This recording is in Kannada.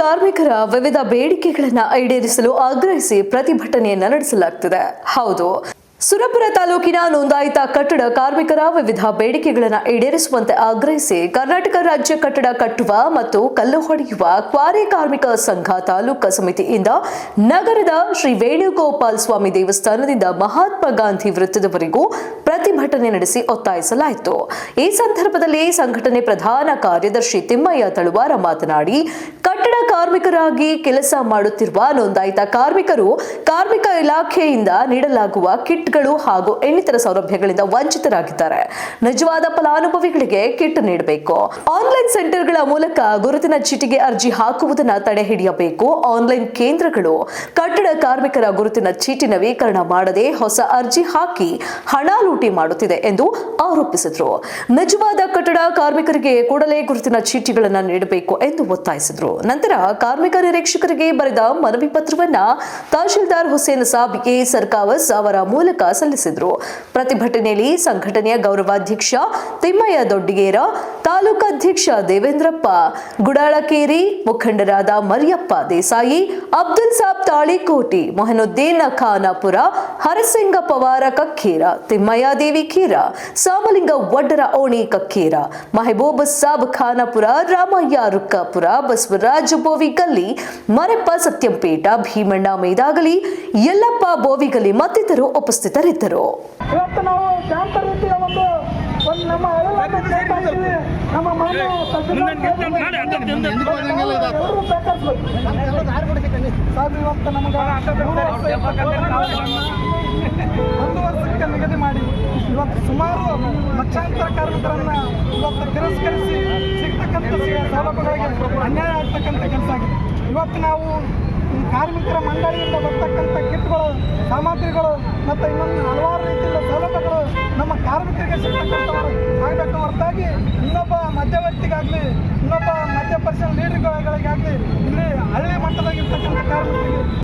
ಕಾರ್ಮಿಕರ ವಿವಿಧ ಬೇಡಿಕೆಗಳನ್ನು ಈಡೇರಿಸಲು ಆಗ್ರಹಿಸಿ ಪ್ರತಿಭಟನೆಯನ್ನು ನಡೆಸಲಾಗುತ್ತಿದೆ. ಹೌದು, ಸುರಪುರ ತಾಲೂಕಿನ ನೋಂದಾಯಿತ ಕಟ್ಟಡ ಕಾರ್ಮಿಕರ ವಿವಿಧ ಬೇಡಿಕೆಗಳನ್ನು ಈಡೇರಿಸುವಂತೆ ಆಗ್ರಹಿಸಿ ಕರ್ನಾಟಕ ರಾಜ್ಯ ಕಟ್ಟಡ ಕಟ್ಟುವ ಮತ್ತು ಕಲ್ಲು ಹೊಡೆಯುವ ಕ್ವಾರಿ ಕಾರ್ಮಿಕ ಸಂಘ ತಾಲೂಕಾ ಸಮಿತಿಯಿಂದ ನಗರದ ಶ್ರೀ ವೇಣುಗೋಪಾಲ್ ಸ್ವಾಮಿ ದೇವಸ್ಥಾನದಿಂದ ಮಹಾತ್ಮ ಗಾಂಧಿ ವೃತ್ತದವರೆಗೂ ಪ್ರತಿಭಟನೆ ನಡೆಸಿ ಒತ್ತಾಯಿಸಲಾಯಿತು. ಈ ಸಂದರ್ಭದಲ್ಲಿ ಸಂಘಟನೆ ಪ್ರಧಾನ ಕಾರ್ಯದರ್ಶಿ ತಿಮ್ಮಯ್ಯ ತಳುವಾರ ಮಾತನಾಡಿ, ಕಟ್ಟಡ ಕಾರ್ಮಿಕರಾಗಿ ಕೆಲಸ ಮಾಡುತ್ತಿರುವ ನೋಂದಾಯಿತ ಕಾರ್ಮಿಕರು ಕಾರ್ಮಿಕ ಇಲಾಖೆಯಿಂದ ನೀಡಲಾಗುವ ಕಿಟ್ಗಳು ಹಾಗೂ ಇನ್ನಿತರ ಸೌಲಭ್ಯಗಳಿಂದ ವಂಚಿತರಾಗಿದ್ದಾರೆ. ನಿಜವಾದ ಫಲಾನುಭವಿಗಳಿಗೆ ಕಿಟ್ ನೀಡಬೇಕು. ಆನ್ಲೈನ್ ಸೆಂಟರ್ಗಳ ಮೂಲಕ ಗುರುತಿನ ಚೀಟಿಗೆ ಅರ್ಜಿ ಹಾಕುವುದನ್ನು ತಡೆ ಹಿಡಿಯಬೇಕು. ಆನ್ಲೈನ್ ಕೇಂದ್ರಗಳು ಕಟ್ಟಡ ಕಾರ್ಮಿಕರ ಗುರುತಿನ ಚೀಟಿ ನವೀಕರಣ ಮಾಡದೆ ಹೊಸ ಅರ್ಜಿ ಹಾಕಿ ಹಣ ಲೂಟಿ ಮಾಡುತ್ತಿದೆ ಎಂದು ಆರೋಪಿಸಿದರು. ನಿಜವಾದ ಕಟ್ಟಡ ಕಾರ್ಮಿಕರಿಗೆ ಕೂಡಲೇ ಗುರುತಿನ ಚೀಟಿಗಳನ್ನು ನೀಡಬೇಕು ಎಂದು ಒತ್ತಾಯಿಸಿದರು. ನಂತರ ಕಾರ್ಮಿಕ ನಿರೀಕ್ಷಕರಿಗೆ ಬರೆದ ಮನವಿ ಪತ್ರವನ್ನ ತಹಶೀಲ್ದಾರ್ ಹುಸೇನ್ ಸಾಬ್ ಎ ಸರ್ಕಾವಸ್ ಅವರ ಮೂಲಕ ಸಲ್ಲಿಸಿದರು. ಪ್ರತಿಭಟನೆಯಲ್ಲಿ ಸಂಘಟನೆಯ ಗೌರವಾಧ್ಯಕ್ಷ ತಿಮ್ಮಯ್ಯ ದೊಡ್ಡಿಗೇರ, ತಾಲೂಕಾಧ್ಯಕ್ಷ ದೇವೇಂದ್ರಪ್ಪ ಗುಡಾಳಕೇರಿ, ಮುಖಂಡರಾದ ಮರಿಯಪ್ಪ ದೇಸಾಯಿ, ಅಬ್ದುಲ್ ಸಾಬ್ ತಾಳಿಕೋಟಿ, ಮೊಹನುದ್ದೀನ್ ಖಾನಾಪುರ, ಹರಸಿಂಗ ಪವಾರ ಕಕ್ಕೇರ, ತಿಮ್ಮಯ್ಯ ದೇವಿ ಖೀರ, ಸಾಮಲಿಂಗ ವಡ್ಡರ ಓಣಿ ಕಕ್ಕೇರ, ಮೆಹಬೂಬ್ ಸಾಬ್ ಖಾನಾಪುರ, ರಾಮಯ್ಯ ರುಕ್ಕಾಪುರ, ಬಸವರಾಜ ಬೋವಿಗಲ್ಲಿ, ಮರೆಪ್ಪ ಸತ್ಯಂಪೇಟ, ಭೀಮಣ್ಣ ಮೇದಾಗಲಿ, ಯಲ್ಲಪ್ಪ ಬೋವಿಗಲಿ ಮತ್ತಿತರರು ಉಪಸ್ಥಿತರಿದ್ದರು. ಇವತ್ತು ನಾವು ಶಾಂತ ರೀತಿಯ ಒಂದು ನಮ್ಮ ಒಂದು ವರ್ಷಕ್ಕೆ ನಿಗದಿ ಮಾಡಿ ಇವತ್ತು ಸುಮಾರು ಲಕ್ಷಾಂತರ ಕಾರ್ಮಿಕರನ್ನ ಇವತ್ತು ತಿರಸ್ಕರಿಸಿ ಸಿಗ್ತಕ್ಕಂಥ ಸೌಲಭ್ಯಗಳಿಗೆ ಅನ್ಯಾಯ ಆಗ್ತಕ್ಕಂಥ ಕೆಲಸ ಆಗಿದೆ. ಇವತ್ತು ನಾವು ಈ ಕಾರ್ಮಿಕರ ಮಂಡಳಿಯಿಂದ ಬರ್ತಕ್ಕಂಥ ಕಿಟ್ಗಳು, ಸಾಮಗ್ರಿಗಳು ಮತ್ತು ಇನ್ನೊಂದು ಹಲವಾರು ರೀತಿಯ ಸೌಲಭ್ಯಗಳು ನಮ್ಮ ಕಾರ್ಮಿಕರಿಗೆ ಸಿಗ್ತಕ್ಕಂಥವ್ರು ಆಗಬೇಕು ಹೊರತಾಗಿ ಇನ್ನೊಬ್ಬ ಮಧ್ಯವರ್ತಿಗಾಗಲಿ ಇನ್ನೊಬ್ಬ ಮಧ್ಯ ಪರ್ಸನ್ ಲೀಡರ್ಗಳಿಗಾಗಲಿ ಇಲ್ಲಿ ಹಳ್ಳಿ ಮಟ್ಟದಾಗಿರ್ತಕ್ಕಂಥ ಕಾರ್ಮಿಕರಿಗೆ